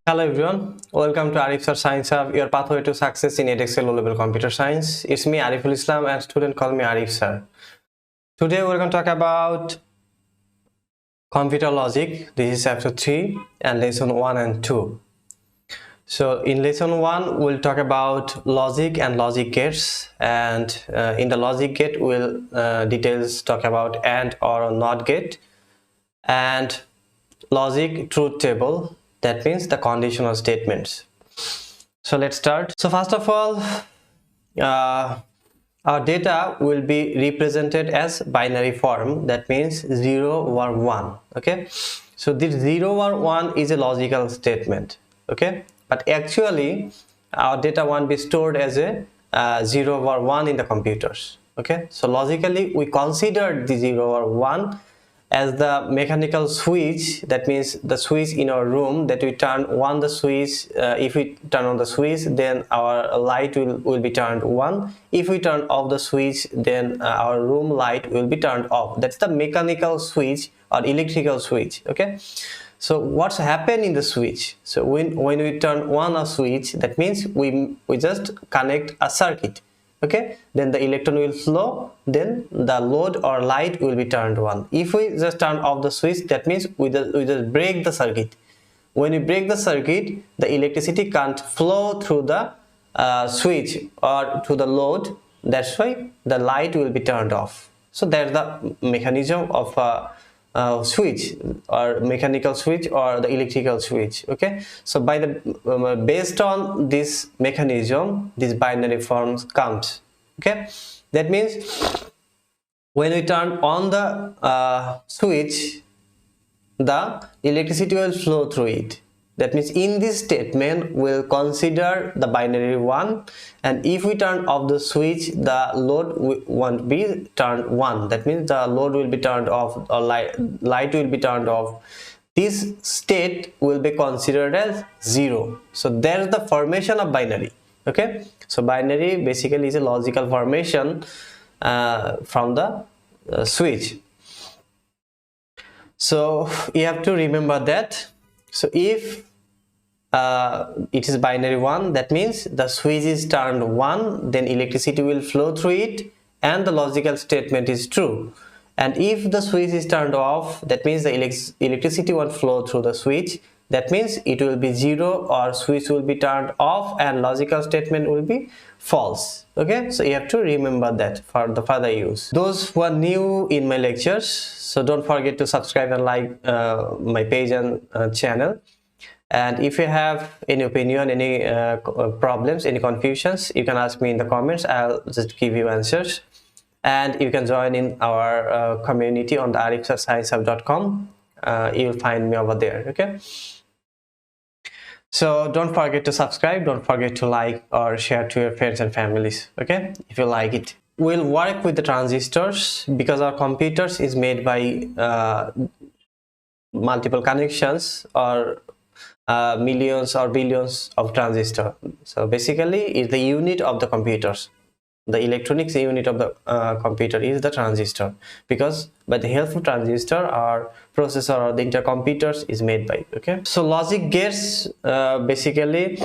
Hello everyone, welcome to Arif Sir Science Hub, your pathway to success in Edexcel O-level computer science. It's me Arif Islam and student call me Arif Sir. Today we're going to talk about computer logic. This is chapter 3 and lesson 1 and 2. So in lesson 1 we'll talk about logic and logic gates, and in the logic gate we'll details talk about AND or NOT gate, and logic truth table, that means the conditional statements. So let's start. So first of all, our data will be represented as binary form, that means 0 or 1. Okay, so this 0 or 1 is a logical statement. Okay, but actually our data won't be stored as a 0 or 1 in the computers. Okay, so logically we consider the 0 or 1 as the mechanical switch, that means the switch in our room that we turn on the switch. If we turn on the switch, then our light will be turned on. If we turn off the switch, then our room light will be turned off. That's the mechanical switch or electrical switch. Okay, so what's happened in the switch? So when we turn on a switch, that means we just connect a circuit. Okay, then the electron will flow, then the load or light will be turned on. If we just turn off the switch, that means we just break the circuit. When we break the circuit, the electricity can't flow through the switch or to the load. That's why the light will be turned off. So that's the mechanism of switch or mechanical switch or the electrical switch. Okay, so by the based on this mechanism, this binary forms comes. Okay, that means when we turn on the switch, the electricity will flow through it. That means in this statement we'll consider the binary 1, and if we turn off the switch, the load won't be turned on. That means the load will be turned off or light will be turned off. This state will be considered as 0. So there's the formation of binary. Okay, so binary basically is a logical formation from the switch. So you have to remember that. So if it is binary 1, that means the switch is turned on, then electricity will flow through it and the logical statement is true. And if the switch is turned off, that means the electricity won't flow through the switch. That means it will be 0 or switch will be turned off and logical statement will be false. Okay, so you have to remember that for the further use. Those who are new in my lectures, so don't forget to subscribe and like my page and channel. And if you have any opinion, any problems, any confusions, you can ask me in the comments. I'll just give you answers. And you can join in our community on the arifsirsciencehub.com. You'll find me over there. Okay, so don't forget to subscribe, don't forget to like or share to your friends and families. Okay, if you like it. We'll work with the transistors because our computers is made by multiple connections or millions or billions of transistors. So basically it's the unit of the computers. The electronics unit of the computer is the transistor, because by the help of transistor our processor or the intercomputers is made by. Okay, so logic gates basically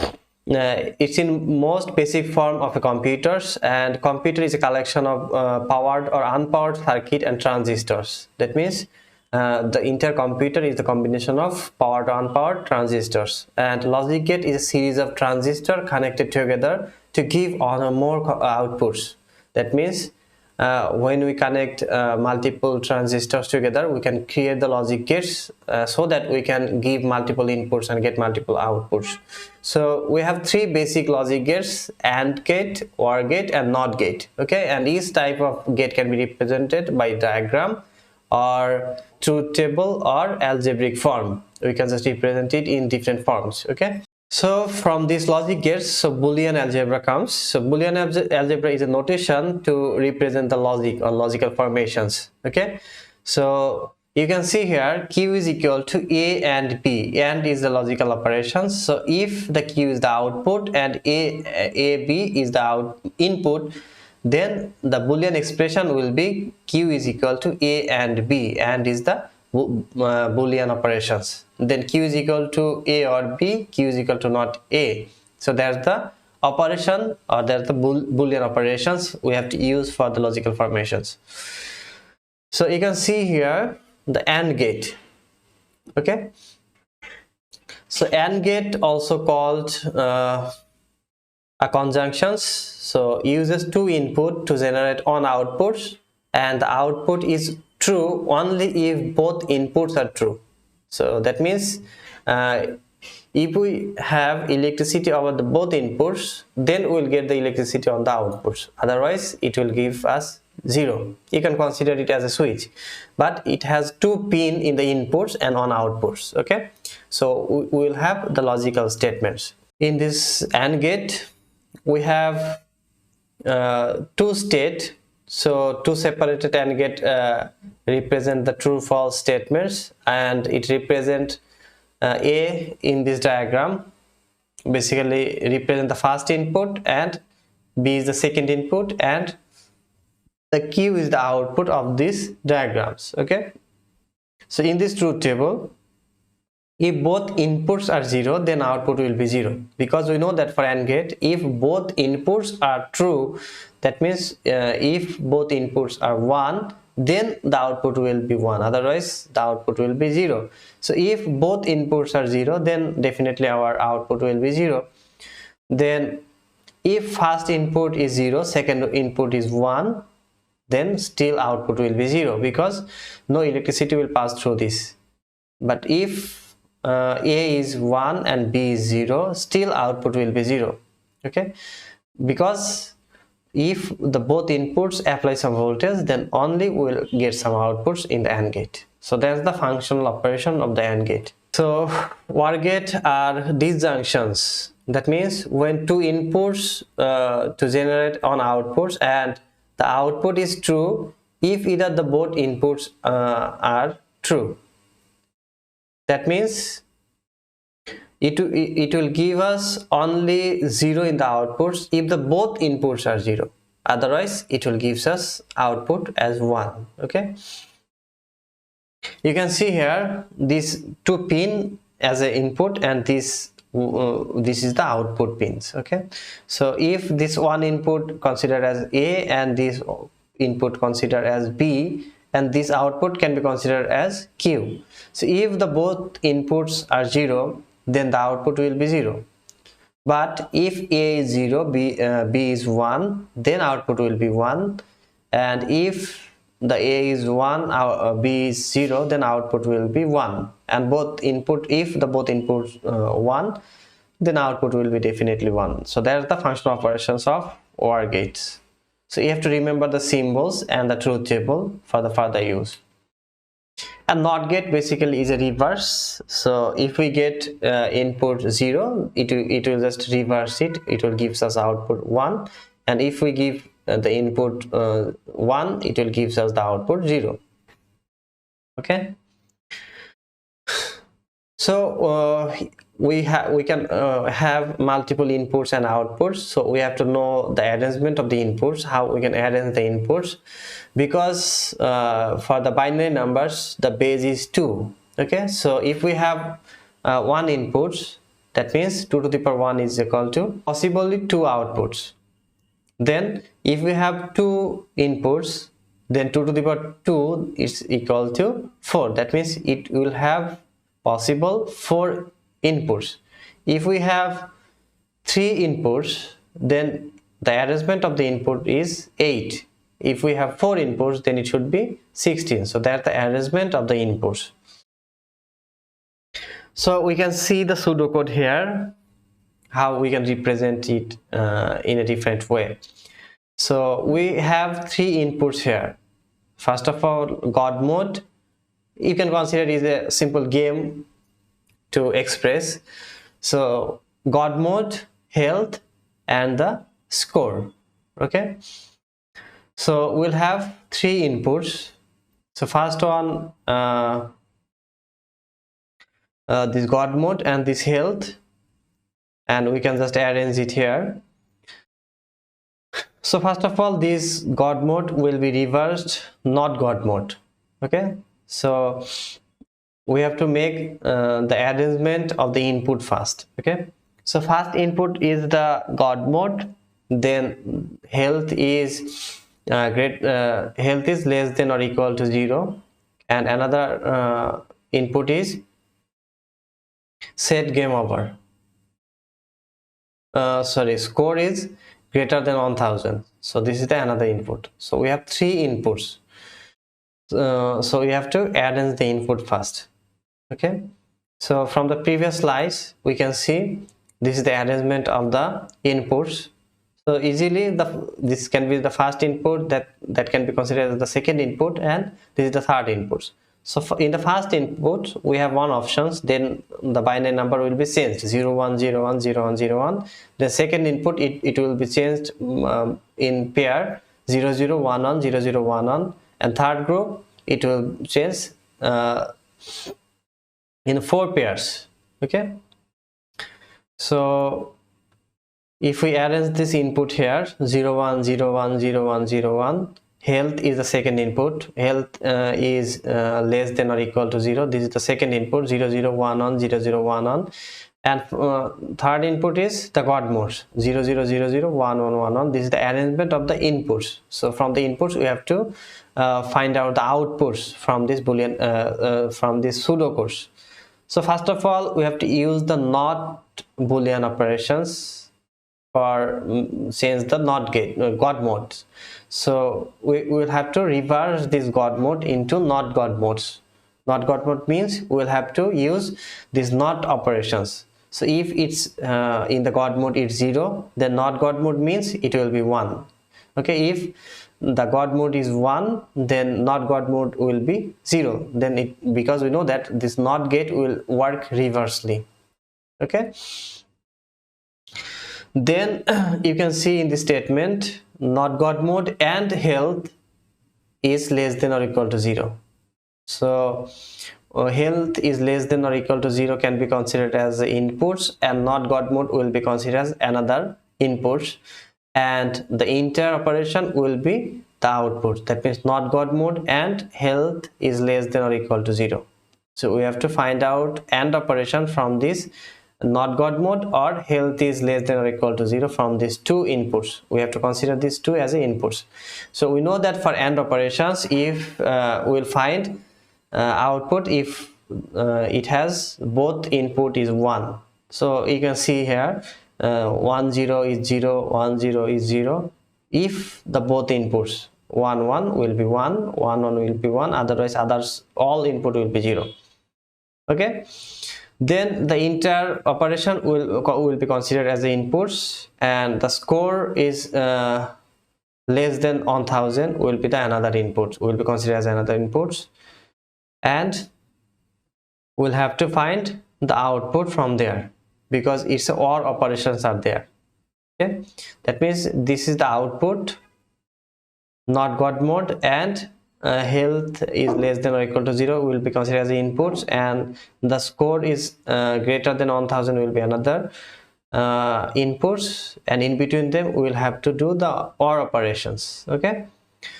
it's in most basic form of a computers, and computer is a collection of powered or unpowered circuit and transistors. That means the intercomputer is the combination of powered or unpowered transistors, and logic gate is a series of transistors connected together to give one or more outputs. That means when we connect multiple transistors together, we can create the logic gates so that we can give multiple inputs and get multiple outputs. So we have 3 basic logic gates: AND gate, OR gate, and NOT gate. Okay, and each type of gate can be represented by diagram or truth table or algebraic form. We can just represent it in different forms. Okay, so from these logic gates, so Boolean algebra comes. So Boolean algebra is a notation to represent the logic or logical formations. Okay, so you can see here Q is equal to A and B. AND is the logical operations. So if the Q is the output and AB is the input, then the Boolean expression will be Q is equal to A and B, and is the Boolean operations. then q is equal to a or b, q is equal to not a. So there's the operation, or there's the boolean operations we have to use for the logical formations. So you can see here the AND gate. Okay, so AND gate, also called a conjunctions, so uses two input to generate on outputs, and the output is true only if both inputs are true. So that means if we have electricity over the both inputs, then we'll get the electricity on the outputs, otherwise it will give us zero. You can consider it as a switch, but it has two pin in the inputs and on outputs. Okay, so we will have the logical statements. In this AND gate we have two state, so two separated AND gate represent the true false statements, and it represent A in this diagram basically represent the first input, and B is the second input, and the Q is the output of these diagrams. Okay, so in this truth table, if both inputs are 0, then output will be 0, because we know that for AND gate, if both inputs are true, that means if both inputs are 1, then the output will be 1, otherwise the output will be 0. So if both inputs are 0, then definitely our output will be 0. Then if first input is 0, second input is 1, then still output will be 0, because no electricity will pass through this. But if A is 1 and B is 0, still output will be 0. Okay, because if the both inputs apply some voltage, then only we will get some outputs in the AND gate. So that's the functional operation of the AND gate. So OR gate are disjunctions. That means when two inputs to generate on outputs, and the output is true if either the both inputs are true. That means it will give us only 0 in the outputs if the both inputs are 0, otherwise it will give us output as 1. Okay, you can see here these two pin as an input, and this is the output pins. Okay, so if this one input considered as A and this input considered as B, and this output can be considered as Q. So if the both inputs are 0, then the output will be 0. But if A is 0, B is 1, then output will be 1. And if the A is 1, B is 0, then output will be 1. And both input, if the both inputs 1, then output will be definitely 1. So that's the functional operations of OR gates. So you have to remember the symbols and the truth table for the further use. And NOT gate basically is a reverse. So if we get input 0, it will just reverse it. It will give us output 1. And if we give the input 1, it will give us the output 0. Okay. So we can have multiple inputs and outputs, so we have to know the arrangement of the inputs, how we can arrange the inputs, because for the binary numbers the base is 2. Okay, so if we have one input, that means 2 to the power 1 is equal to possibly 2 outputs. Then if we have 2 inputs, then 2 to the power 2 is equal to 4. That means it will have possible 4 inputs. If we have 3 inputs, then the arrangement of the input is 8. If we have 4 inputs, then it should be 16. So that's the arrangement of the inputs. So we can see the pseudocode here, how we can represent it in a different way. So we have 3 inputs here. First of all, God mode. You can consider it is a simple game to express. So God mode, health, and the score. Okay, so we'll have 3 inputs. So first one, this God mode and this health, and we can just arrange it here. So first of all, this God mode will be reversed, not God mode. Okay, so we have to make the arrangement of the input first. Okay, so first input is the God mode, then health is health is less than or equal to 0, and another input is set game over. Sorry, score is greater than 1000. So this is the another input. So we have three inputs. So we have to arrange the input first. Okay, so from the previous slides we can see this is the arrangement of the inputs. So easily this can be the first input, that can be considered as the second input, and this is the third input. So in the first input we have one options, then the binary number will be changed 0 1 0 1 0 1 0 1. The second input it will be changed in pair 0 0 1 1 0 0 1 1, and third group it will change in 4 pairs. Okay, so if we arrange this input here 0 1 0 1 0 1 0 1, health is the second input, health is less than or equal to 0, this is the second input 0 0 1 1 0 0 1 1, and third input is the God mode 0 0 0 0 1 1 1 1. This is the arrangement of the inputs. So from the inputs we have to find out the outputs from this boolean from this pseudo course. So first of all we have to use the not boolean operations for change the not gate God modes. So we will have to reverse this God mode into not God modes. Not God mode means we will have to use these not operations. So if it's in the God mode it's 0, then not God mode means it will be 1. Okay, if the God mode is 1, then not God mode will be 0. Then it, because we know that this not gate will work reversely. Okay, then you can see in this statement not God mode and health is less than or equal to 0. So health is less than or equal to 0 can be considered as the inputs, and not God mode will be considered as another inputs, and the entire operation will be the output. That means not God mode and health is less than or equal to 0. So we have to find out AND operation from this not God mode or health is less than or equal to 0 from these two inputs. We have to consider these two as inputs. So we know that for AND operations, if we'll find output if it has both input is 1. So you can see here 1 0 is 0, 1 0 is 0. If the both inputs 1 1 will be 1, 1 1 will be 1, otherwise others all input will be 0. Okay, then the entire operation will be considered as the inputs, and the score is less than 1000 will be the another input, will be considered as another inputs, and we'll have to find the output from there because it's OR operations are there. Okay, that means this is the output not God mode, and health is less than or equal to 0 will be considered as the inputs, and the score is greater than 1000 will be another inputs, and in between them we will have to do the OR operations. Okay,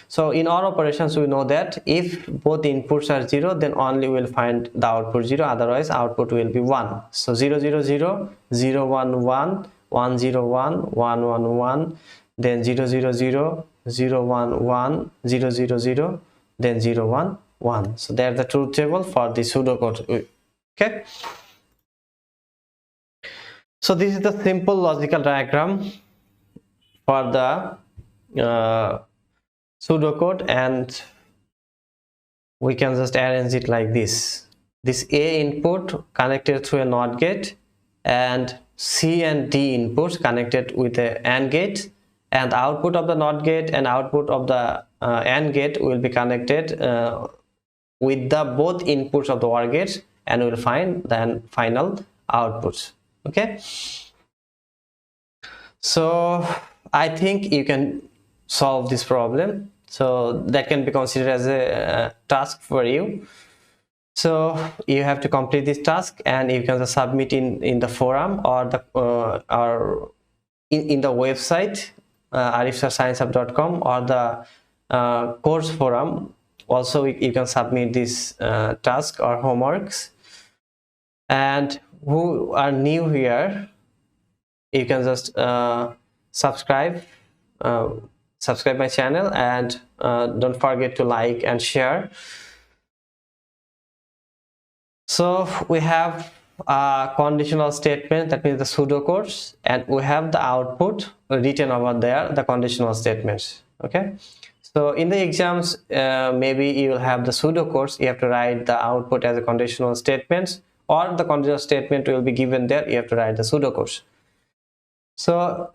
so in OR operations we know that if both inputs are 0, then only we will find the output 0, otherwise output will be 1. So 0 0 0 0 1 1 1 0 1 1 1 1, then 0 0 0 0 1 1 0 0 0, then 0 1 1. So they are the truth table for the pseudocode. Okay, so this is the simple logical diagram for the pseudocode, and we can just arrange it like this. This A input connected through a NOT gate, and C and D inputs connected with a AND gate, and the output of the NOT gate and output of the AND gate will be connected with the both inputs of the OR gates, and we will find then final outputs. Okay, so I think you can solve this problem, so that can be considered as a task for you. So you have to complete this task, and you can submit in the forum or the or in the website arifsirsciencehub.com or the course forum Also you can submit this task or homeworks. And who are new here, you can just subscribe uh, subscribe my channel, and don't forget to like and share. So we have a conditional statement, that means the pseudocodes, and we have the output written over there, the conditional statements. Okay, so in the exams maybe you will have the pseudocodes, you have to write the output as a conditional statements, or the conditional statement will be given there, you have to write the pseudocodes. So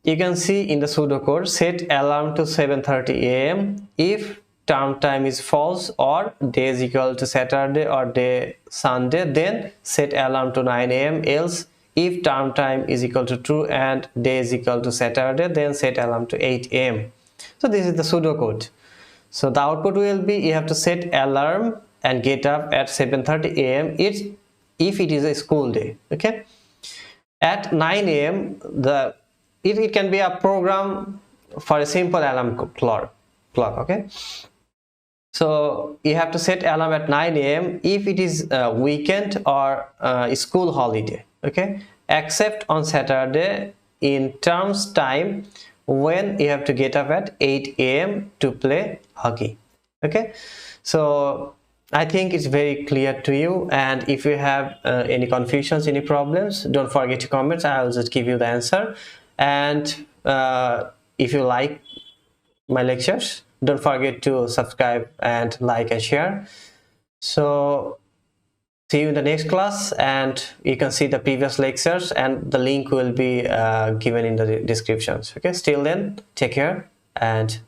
you can see in the pseudocode, set alarm to 7:30 a.m. if term time is false or day is equal to Saturday or day Sunday, then set alarm to 9 a.m. else if term time is equal to true and day is equal to Saturday, then set alarm to 8 a.m. So this is the pseudocode. So the output will be, you have to set alarm and get up at 7:30 a.m. if it is a school day. Okay, at 9 a.m. it can be a program for a simple alarm clock. Okay, so you have to set alarm at 9 a.m. if it is a weekend or a school holiday. Okay, except on Saturday in terms time when you have to get up at 8 a.m. to play hockey. Okay, so I think it's very clear to you, and if you have any confusions, any problems, don't forget to comment. I will just give you the answer. And if you like my lectures, don't forget to subscribe and like and share. So see you in the next class, and you can see the previous lectures, and the link will be given in the descriptions. Okay, till then, take care and